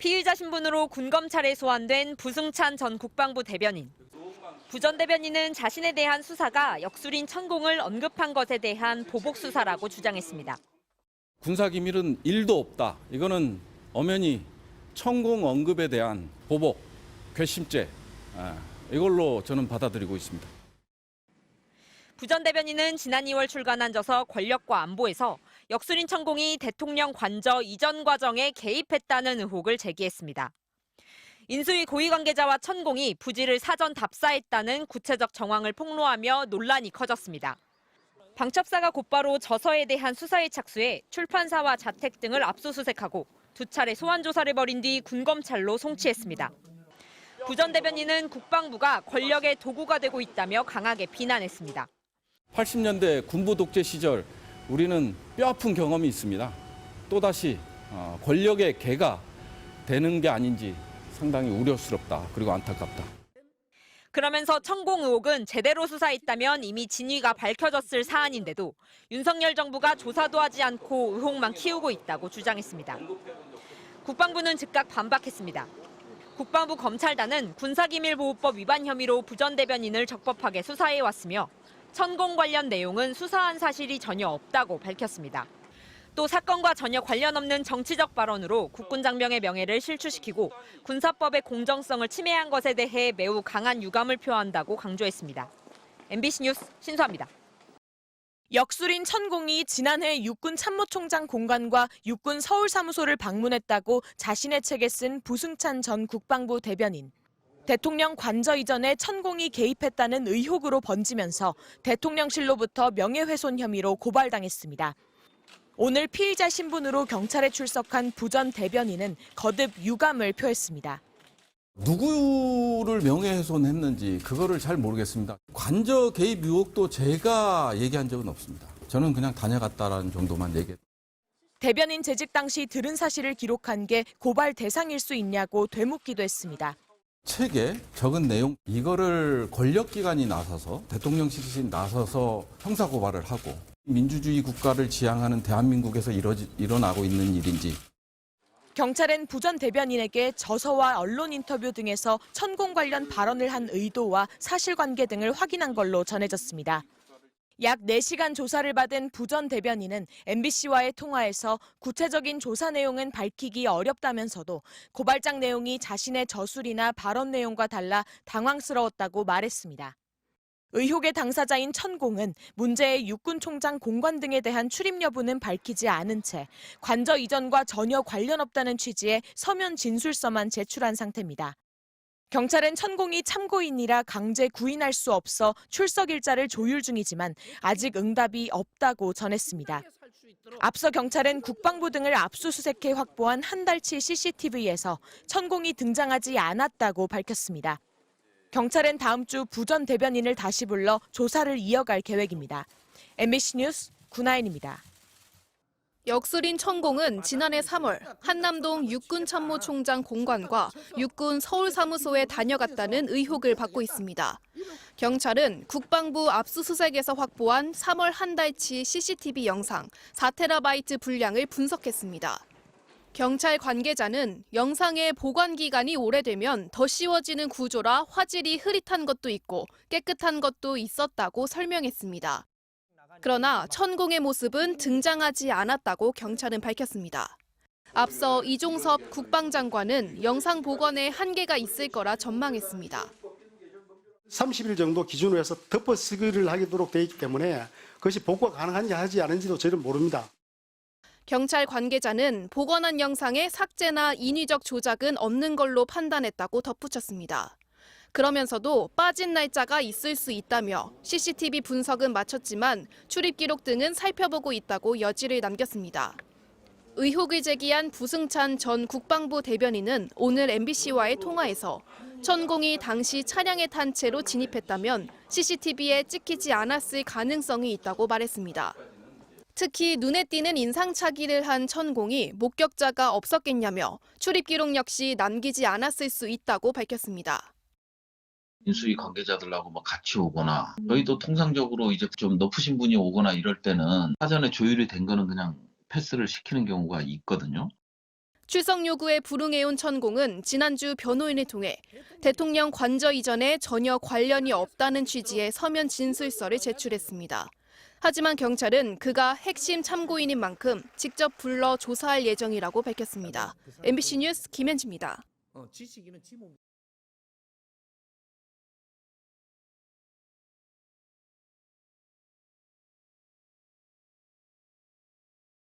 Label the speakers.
Speaker 1: 피의자 신분으로 군검찰에 소환된 부승찬 전 국방부 대변인. 부 전 대변인은 자신에 대한 수사가 역술인 천공을 언급한 것에 대한 보복 수사라고 주장했습니다.
Speaker 2: 군사기밀은 1도 없다. 이거는 엄연히 천공 언급에 대한 보복, 괘씸죄 이걸로 저는 받아들이고 있습니다.
Speaker 1: 부 전 대변인은 지난 2월 출간한 저서 권력과 안보에서 역술인 천공이 대통령 관저 이전 과정에 개입했다는 의혹을 제기했습니다. 인수위 고위 관계자와 천공이 부지를 사전 답사했다는 구체적 정황을 폭로하며 논란이 커졌습니다. 방첩사가 곧바로 저서에 대한 수사에 착수해 출판사와 자택 등을 압수수색하고 두 차례 소환 조사를 벌인 뒤 군검찰로 송치했습니다. 부 전 대변인은 국방부가 권력의 도구가 되고 있다며 강하게 비난했습니다.
Speaker 2: 80년대 군부 독재 시절 우리는 뼈아픈 경험이 있습니다. 또다시 권력의 개가 되는 게 아닌지 상당히 우려스럽다. 그리고 안타깝다.
Speaker 1: 그러면서 천공 의혹은 제대로 수사했다면 이미 진위가 밝혀졌을 사안인데도 윤석열 정부가 조사도 하지 않고 의혹만 키우고 있다고 주장했습니다. 국방부는 즉각 반박했습니다. 국방부 검찰단은 군사기밀보호법 위반 혐의로 부 전 대변인을 적법하게 수사해왔으며 천공 관련 내용은 수사한 사실이 전혀 없다고 밝혔습니다. 또 사건과 전혀 관련 없는 정치적 발언으로 국군 장병의 명예를 실추시키고 군사법의 공정성을 침해한 것에 대해 매우 강한 유감을 표한다고 강조했습니다. MBC 뉴스 신수아입니다.
Speaker 3: 역술인 천공이 지난해 육군 참모총장 공관과 육군 서울사무소를 방문했다고 자신의 책에 쓴 부승찬 전 국방부 대변인. 대통령 관저 이전에 천공이 개입했다는 의혹으로 번지면서 대통령실로부터 명예훼손 혐의로 고발당했습니다. 오늘 피의자 신분으로 경찰에 출석한 부 전 대변인은 거듭 유감을 표했습니다.
Speaker 2: 누구를 명예훼손했는지 그거를 잘 모르겠습니다. 관저 개입 의혹도 제가 얘기한 적은 없습니다. 저는 그냥 다녀갔다라는 정도만 얘기했습니다.
Speaker 3: 대변인 재직 당시 들은 사실을 기록한 게 고발 대상일 수 있냐고 되묻기도 했습니다.
Speaker 2: 책에 적은 내용 이거를 권력기관이 나서서 대통령실이 나서서 형사고발을 하고 민주주의 국가를 지향하는 대한민국에서 일어나고 있는 일인지.
Speaker 3: 경찰은 부 전 대변인에게 저서와 언론 인터뷰 등에서 천공 관련 발언을 한 의도와 사실관계 등을 확인한 걸로 전해졌습니다. 약 4시간 조사를 받은 부 전 대변인은 MBC와의 통화에서 구체적인 조사 내용은 밝히기 어렵다면서도 고발장 내용이 자신의 저술이나 발언 내용과 달라 당황스러웠다고 말했습니다. 의혹의 당사자인 천공은 문제의 육군 총장 공관 등에 대한 출입 여부는 밝히지 않은 채 관저 이전과 전혀 관련 없다는 취지의 서면 진술서만 제출한 상태입니다. 경찰은 천공이 참고인이라 강제 구인할 수 없어 출석 일자를 조율 중이지만 아직 응답이 없다고 전했습니다. 앞서 경찰은 국방부 등을 압수수색해 확보한 한 달치 CCTV에서 천공이 등장하지 않았다고 밝혔습니다. 경찰은 다음 주 부 전 대변인을 다시 불러 조사를 이어갈 계획입니다. MBC 뉴스 구나인입니다.
Speaker 4: 역술인 천공은 지난해 3월 한남동 육군참모총장 공관과 육군 서울사무소에 다녀갔다는 의혹을 받고 있습니다. 경찰은 국방부 압수수색에서 확보한 3월 한 달치 CCTV 영상 4TB 분량을 분석했습니다. 경찰 관계자는 영상의 보관 기간이 오래되면 더 씌워지는 구조라 화질이 흐릿한 것도 있고 깨끗한 것도 있었다고 설명했습니다. 그러나 천공의 모습은 등장하지 않았다고 경찰은 밝혔습니다. 앞서 이종섭 국방장관은 영상 복원에 한계가 있을 거라 전망했습니다.
Speaker 5: 30일 정도 기준으로 해서 덮어쓰기를 하도록 돼 있기 때문에 그것이 복구가 가능한지 하지 않은지도 저희는 모릅니다.
Speaker 4: 경찰 관계자는 복원한 영상에 삭제나 인위적 조작은 없는 걸로 판단했다고 덧붙였습니다. 그러면서도 빠진 날짜가 있을 수 있다며 CCTV 분석은 마쳤지만 출입 기록 등은 살펴보고 있다고 여지를 남겼습니다. 의혹을 제기한 부승찬 전 국방부 대변인은 오늘 MBC와의 통화에서 천공이 당시 차량에 탄 채로 진입했다면 CCTV에 찍히지 않았을 가능성이 있다고 말했습니다. 특히 눈에 띄는 인상착의를 한 천공이 목격자가 없었겠냐며 출입 기록 역시 남기지 않았을 수 있다고 밝혔습니다.
Speaker 6: 인수위 관계자들하고 같이 오거나 저희도 통상적으로 이제 좀 높으신 분이 오거나 이럴 때는 사전에 조율이 된 거는 그냥 패스를 시키는 경우가 있거든요.
Speaker 4: 출석 요구에 불응해온 천공은 지난주 변호인을 통해 대통령 관저 이전에 전혀 관련이 없다는 취지의 서면 진술서를 제출했습니다. 하지만 경찰은 그가 핵심 참고인인 만큼 직접 불러 조사할 예정이라고 밝혔습니다. MBC 뉴스 김현지입니다.